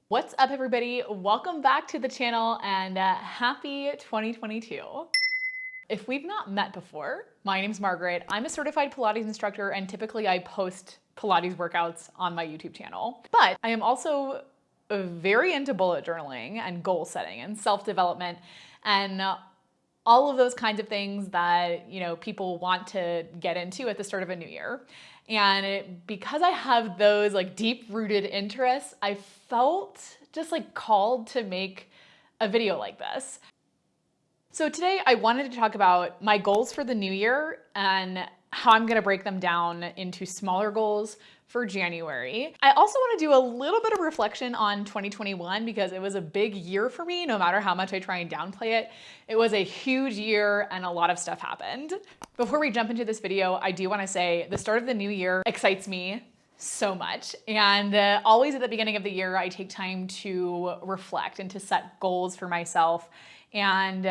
What's up, everybody? Welcome back to the channel and happy 2022. If we've not met before, my name's Margaret. I'm a certified Pilates instructor and typically I post Pilates workouts on my YouTube channel. But I am also very into bullet journaling and goal setting and self-development and all of those kinds of things that, people want to get into at the start of a new year. And because I have those deep-rooted interests, I felt just called to make a video like this. So today I wanted to talk about my goals for the new year and how I'm gonna break them down into smaller goals for January. I also want to do a little bit of reflection on 2021 because it was a big year for me, no matter how much I try and downplay it. It was a huge year and a lot of stuff happened. Before we jump into this video, I do want to say the start of the new year excites me so much. And always at the beginning of the year, I take time to reflect and to set goals for myself. And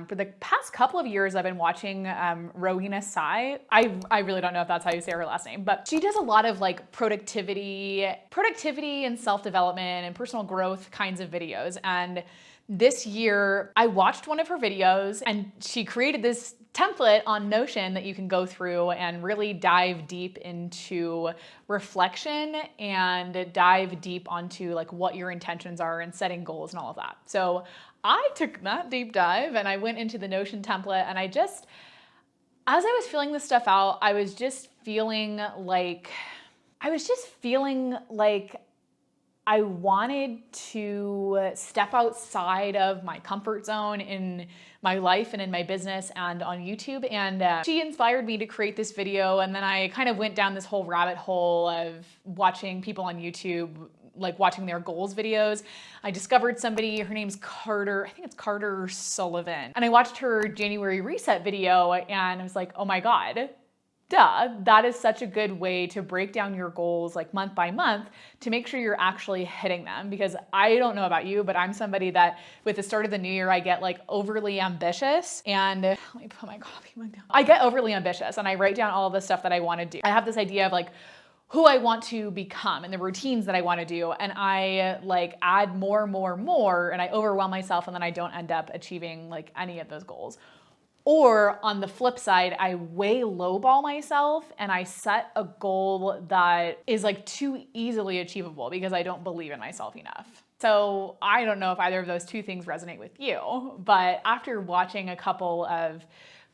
for the past couple of years, I've been watching Rowena Sai. I really don't know if that's how you say her last name, but she does a lot of productivity and self-development and personal growth kinds of videos. And this year, I watched one of her videos and she created this template on Notion that you can go through and really dive deep into reflection and dive deep onto what your intentions are and setting goals and all of that. So I took that deep dive and I went into the Notion template and as I was filling this stuff out, I was just feeling like I wanted to step outside of my comfort zone in my life and in my business and on YouTube. And she inspired me to create this video. And then I kind of went down this whole rabbit hole of watching people on YouTube, watching their goals videos. I discovered somebody, her name's Carter, I think it's Carter Sullivan. And I watched her January reset video and I was like, oh my God. Duh, that is such a good way to break down your goals month by month to make sure you're actually hitting them. Because I don't know about you, but I'm somebody that with the start of the new year, I get overly ambitious and let me put my coffee mug down. I get overly ambitious and I write down all of the stuff that I want to do. I have this idea of who I want to become and the routines that I want to do. And I add more and I overwhelm myself and then I don't end up achieving any of those goals. Or on the flip side, I way lowball myself and I set a goal that is too easily achievable because I don't believe in myself enough. So I don't know if either of those two things resonate with you, but after watching a couple of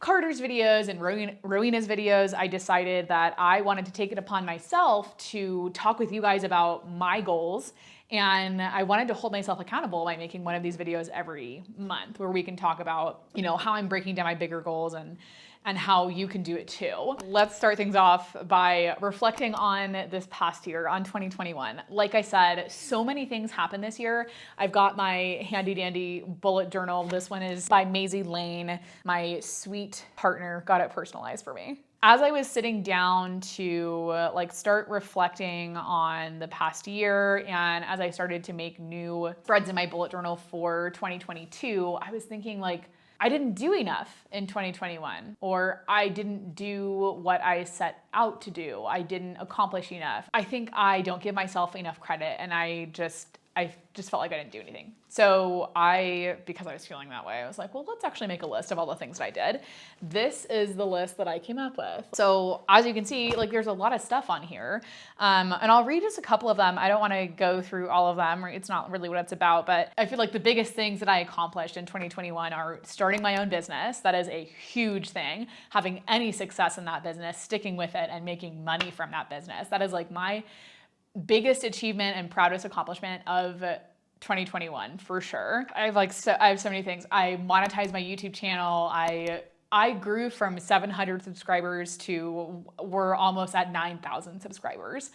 Carter's videos and Rowena's videos, I decided that I wanted to take it upon myself to talk with you guys about my goals. And I wanted to hold myself accountable by making one of these videos every month where we can talk about, how I'm breaking down my bigger goals and how you can do it too. Let's start things off by reflecting on this past year, on 2021. Like I said, so many things happened this year. I've got my handy dandy bullet journal. This one is by Maisie Lane. My sweet partner got it personalized for me. As I was sitting down to start reflecting on the past year and as I started to make new spreads in my bullet journal for 2022, I was thinking I didn't do enough in 2021, or I didn't do what I set out to do. I didn't accomplish enough. I think I don't give myself enough credit and I just felt like I didn't do anything. So because I was feeling that way, I was like, well, let's actually make a list of all the things that I did. This is the list that I came up with. So as you can see, there's a lot of stuff on here. And I'll read just a couple of them. I don't want to go through all of them. It's not really what it's about, but I feel like the biggest things that I accomplished in 2021 are starting my own business. That is a huge thing. Having any success in that business, sticking with it and making money from that business. That is my biggest achievement and proudest accomplishment of 2021 for sure. I have so many things. I monetized my YouTube channel. I grew from 700 subscribers to we're almost at 9,000 subscribers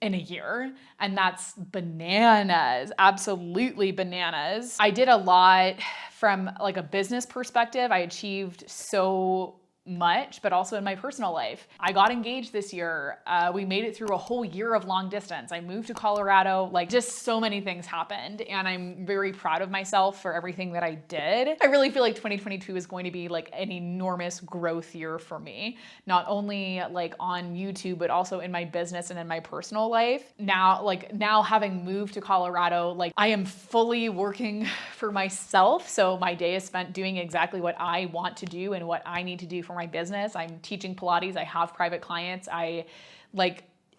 in a year. And that's bananas, absolutely bananas. I did a lot from a business perspective. I achieved so much, but also in my personal life. I got engaged this year. We made it through a whole year of long distance. I moved to Colorado. Like, just so many things happened, and I'm very proud of myself for everything that I did. I really feel like 2022 is going to be like an enormous growth year for me, not only like on YouTube, but also in my business and in my personal life. Now having moved to Colorado, like I am fully working for myself. So my day is spent doing exactly what I want to do and what I need to do for my business. I'm teaching Pilates. I have private clients.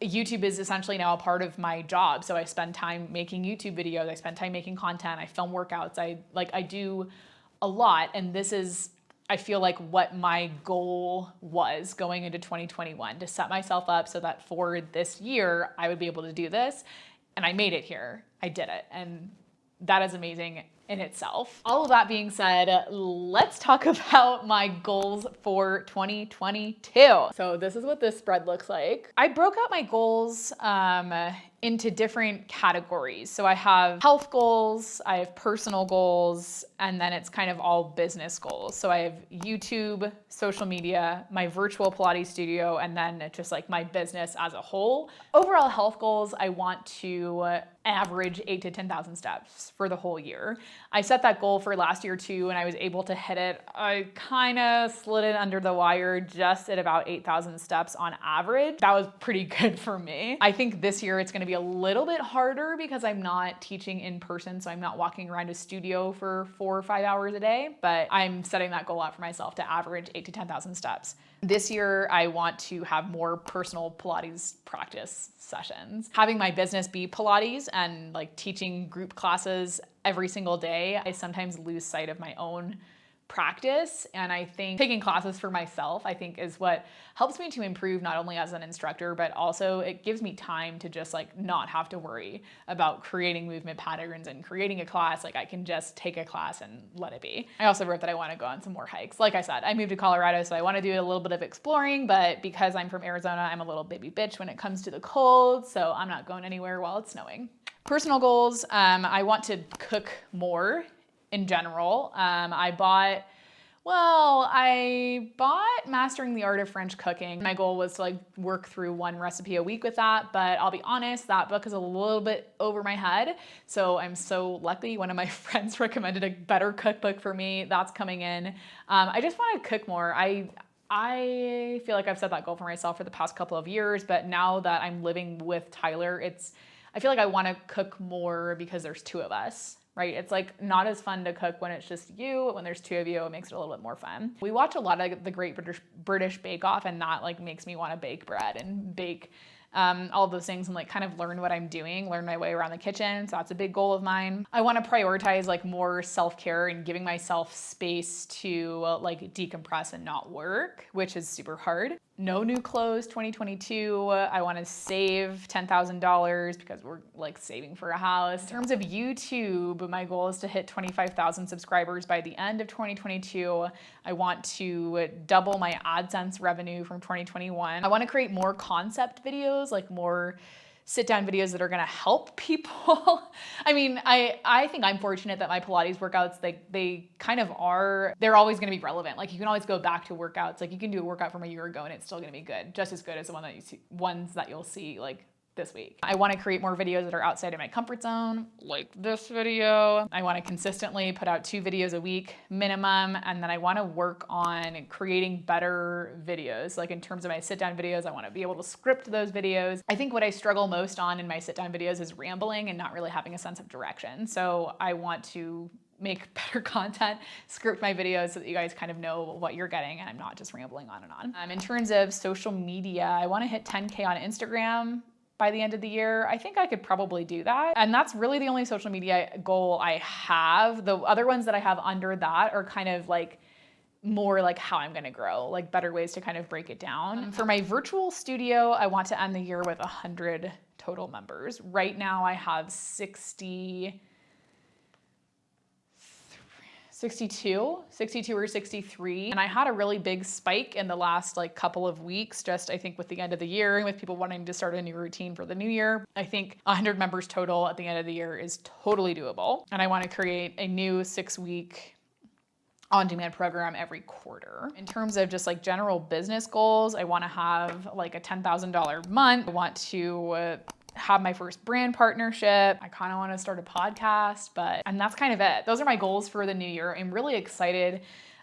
YouTube is essentially now a part of my job. So I spend time making YouTube videos. I spend time making content. I film workouts. I do a lot. And this is, I feel like, what my goal was going into 2021, to set myself up so that for this year, I would be able to do this. And I made it here. I did it. And that is amazing in itself. All of that being said, let's talk about my goals for 2022. So this is what this spread looks like. I broke out my goals into different categories. So I have health goals, I have personal goals, and then it's kind of all business goals. So I have YouTube, social media, my virtual Pilates studio, and then just like my business as a whole. Overall health goals, I want to average 8,000 to 10,000 steps for the whole year. I set that goal for last year too, and I was able to hit it. I kind of slid it under the wire just at about 8,000 steps on average. That was pretty good for me. I think this year it's going to be a little bit harder because I'm not teaching in person, so I'm not walking around a studio for 4 or 5 hours a day, but I'm setting that goal out for myself to average 8,000 to 10,000 steps. This year, I want to have more personal Pilates practice sessions. Having my business be Pilates and like teaching group classes every single day, I sometimes lose sight of my own practice. And I think taking classes for myself, I think, is what helps me to improve not only as an instructor, but also it gives me time to just like not have to worry about creating movement patterns and creating a class. Like I can just take a class and let it be. I also wrote that I want to go on some more hikes. Like I said, I moved to Colorado, so I want to do a little bit of exploring, but because I'm from Arizona, I'm a little baby bitch when it comes to the cold, so I'm not going anywhere while it's snowing. Personal goals, I want to cook more in general. I bought Mastering the Art of French Cooking. My goal was to like work through one recipe a week with that, but I'll be honest, that book is a little bit over my head. So I'm so lucky. One of my friends recommended a better cookbook for me. That's coming in. I just want to cook more. I feel like I've set that goal for myself for the past couple of years, but now that I'm living with Tyler, I feel like I want to cook more because there's two of us. Right? It's like not as fun to cook when it's just you. When there's two of you, it makes it a little bit more fun. We watch a lot of the Great British Bake Off, and that like makes me want to bake bread and bake all of those things and like kind of learn what I'm doing, learn my way around the kitchen. So that's a big goal of mine. I want to prioritize like more self-care and giving myself space to like decompress and not work, which is super hard. No new clothes 2022. I want to save $10,000 because we're like saving for a house. In terms of YouTube, my goal is to hit 25,000 subscribers by the end of 2022. I want to double my AdSense revenue from 2021. I want to create more concept videos, like more sit-down videos that are going to help people. I mean, I think I'm fortunate that my Pilates workouts, they kind of are, they're always going to be relevant. Like you can always go back to workouts. Like you can do a workout from a year ago and it's still going to be good, just as good as the ones that you'll see like this week. I want to create more videos that are outside of my comfort zone, like this video. I want to consistently put out 2 videos a week minimum, and then I want to work on creating better videos. Like in terms of my sit-down videos, I want to be able to script those videos. I think what I struggle most on in my sit-down videos is rambling and not really having a sense of direction. So I want to make better content, script my videos so that you guys kind of know what you're getting and I'm not just rambling on and on. In terms of social media, I want to hit 10K on Instagram by the end of the year. I think I could probably do that. And that's really the only social media goal I have. The other ones that I have under that are kind of like more like how I'm gonna grow, like better ways to kind of break it down. For my virtual studio, I want to end the year with 100 total members. Right now I have 62 or 63. And I had a really big spike in the last like couple of weeks, just I think with the end of the year and with people wanting to start a new routine for the new year. I think 100 members total at the end of the year is totally doable. And I want to create a new 6-week on-demand program every quarter. In terms of just like general business goals, I want to have like a $10,000 month. I want to have my first brand partnership. I kind of want to start a podcast, and that's kind of it. Those are my goals for the new year. I'm really excited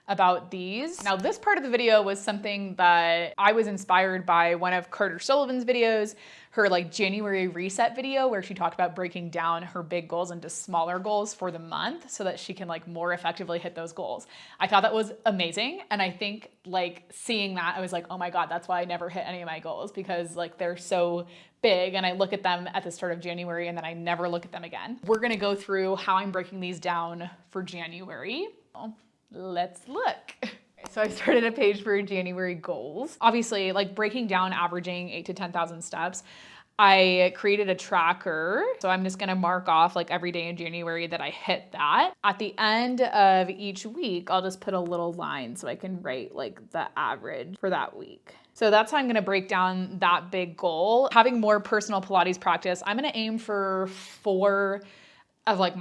about these. Now, this part of the video was something that I was inspired by one of Carter Sullivan's videos, her like January reset video, where she talked about breaking down her big goals into smaller goals for the month so that she can like more effectively hit those goals. I thought that was amazing. And I think like seeing that, I was like, oh my God, that's why I never hit any of my goals, because like they're so big and I look at them at the start of January and then I never look at them again. We're gonna go through how I'm breaking these down for January. Let's look. So I started a page for January goals. Obviously, like breaking down averaging 8,000 to 10,000 steps. I created a tracker. So I'm just gonna mark off like every day in January that I hit that. At the end of each week, I'll just put a little line so I can write like the average for that week. So that's how I'm gonna break down that big goal. Having more personal Pilates practice, I'm gonna aim for 4 of like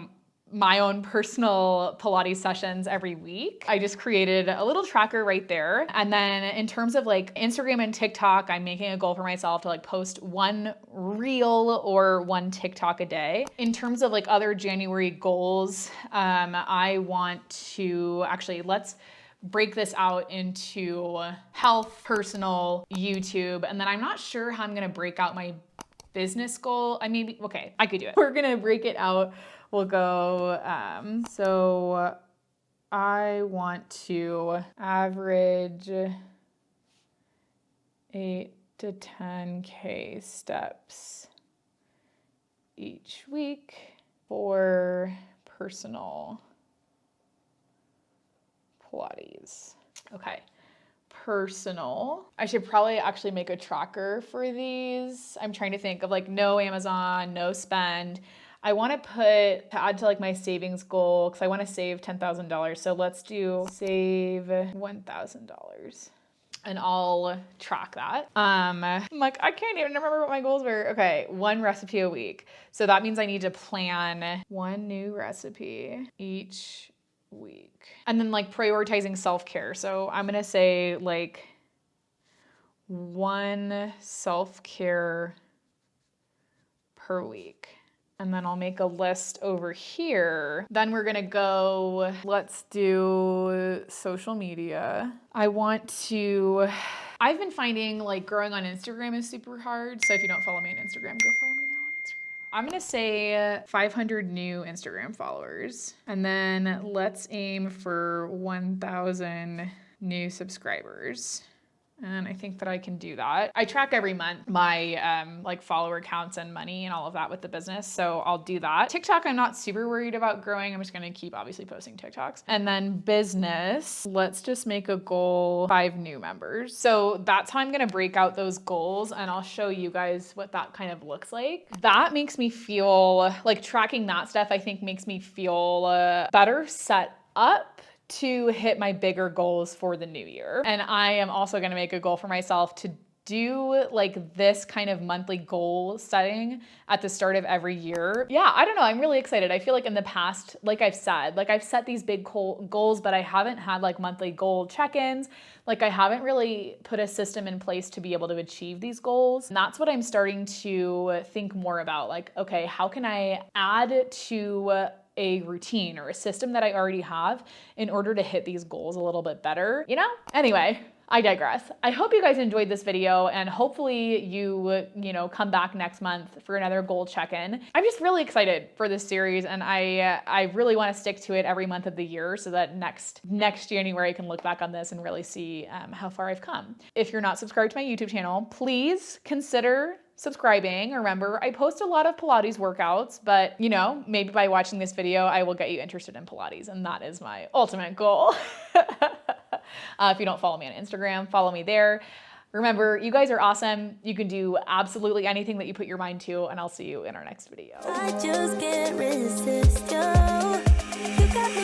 my own personal Pilates sessions every week. I just created a little tracker right there. And then in terms of like Instagram and TikTok, I'm making a goal for myself to like post 1 reel or 1 TikTok a day. In terms of like other January goals, I want to let's break this out into health, personal, YouTube, and then I'm not sure how I'm gonna break out my business goal. Okay, I could do it. We're gonna break it out. We'll go, so I want to average 8 to 10K steps each week for personal Pilates. Okay, personal. I should probably actually make a tracker for these. I'm trying to think of like no Amazon, no spend. I want to add to like my savings goal because I want to save $10,000. So let's do save $1,000 and I'll track that. I'm like, I can't even remember what my goals were. Okay, 1 recipe a week. So that means I need to plan 1 new recipe each week. And then like prioritizing self-care. So I'm going to say like 1 self-care per week. And then I'll make a list over here. Then we're gonna go, let's do social media. I've been finding like growing on Instagram is super hard. So if you don't follow me on Instagram, go follow me now on Instagram. I'm gonna say 500 new Instagram followers. And then let's aim for 1,000 new subscribers. And I think that I can do that. I track every month my like follower counts and money and all of that with the business. So I'll do that. TikTok, I'm not super worried about growing. I'm just gonna keep obviously posting TikToks. And then business, let's just make a goal, 5 new members. So that's how I'm gonna break out those goals and I'll show you guys what that kind of looks like. That makes me feel like tracking that stuff, I think makes me feel better set up to hit my bigger goals for the new year. And I am also gonna make a goal for myself to do like this kind of monthly goal setting at the start of every year. Yeah, I don't know, I'm really excited. I feel like in the past, like I've said, like I've set these big goals, but I haven't had like monthly goal check-ins. Like I haven't really put a system in place to be able to achieve these goals. And that's what I'm starting to think more about. Like, okay, how can I add to a routine or a system that I already have in order to hit these goals a little bit better, you know? Anyway, I digress. I hope you guys enjoyed this video and hopefully you come back next month for another goal check-in. I'm just really excited for this series and I really want to stick to it every month of the year so that next January I can look back on this and really see how far I've come. If you're not subscribed to my YouTube channel, please consider subscribing. Remember, I post a lot of Pilates workouts, but maybe by watching this video, I will get you interested in Pilates, and that is my ultimate goal. If you don't follow me on Instagram, follow me there. Remember, you guys are awesome. You can do absolutely anything that you put your mind to, and I'll see you in our next video. I just can't resist you. You got me